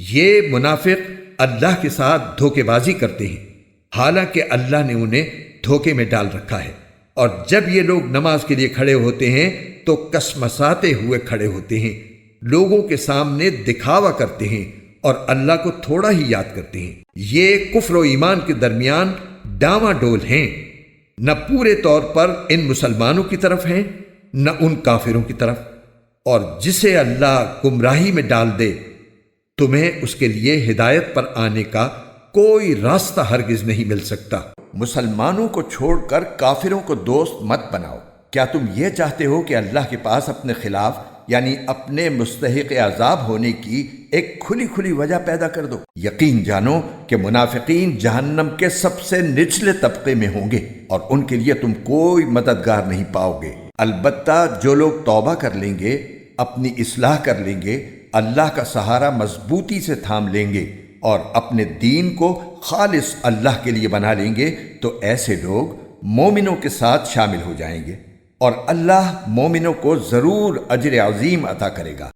یہ منافق اللہ کے ساتھ دھوکے بازی کرتے ہیں، حالانکہ اللہ نے انہیں دھوکے میں ڈال رکھا ہے، اور جب یہ لوگ نماز کے لیے کھڑے ہوتے ہیں تو کسمساتے ہوئے کھڑے ہوتے ہیں، لوگوں کے سامنے دکھاوا کرتے ہیں اور اللہ کو تھوڑا ہی یاد کرتے ہیں۔ یہ کفر و ایمان کے درمیان ڈاواں ڈول ہیں، نہ پورے طور پر ان مسلمانوں کی طرف ہیں نہ ان کافروں کی طرف، اور جسے اللہ گمراہی میں ڈال دے تمہیں اس کے لیے ہدایت پر آنے کا کوئی راستہ ہرگز نہیں مل سکتا۔ مسلمانوں کو چھوڑ کر کافروں کو دوست مت بناؤ۔ کیا تم یہ چاہتے ہو کہ اللہ کے پاس اپنے خلاف یعنی اپنے مستحق عذاب ہونے کی ایک کھلی کھلی وجہ پیدا کر دو؟ یقین جانو کہ منافقین جہنم کے سب سے نچلے طبقے میں ہوں گے اور ان کے لیے تم کوئی مددگار نہیں پاؤ گے۔ البتہ جو لوگ توبہ کر لیں گے، اپنی اصلاح کر لیں گے، اللہ کا سہارا مضبوطی سے تھام لیں گے اور اپنے دین کو خالص اللہ کے لیے بنا لیں گے تو ایسے لوگ مومنوں کے ساتھ شامل ہو جائیں گے، اور اللہ مومنوں کو ضرور اجر عظیم عطا کرے گا۔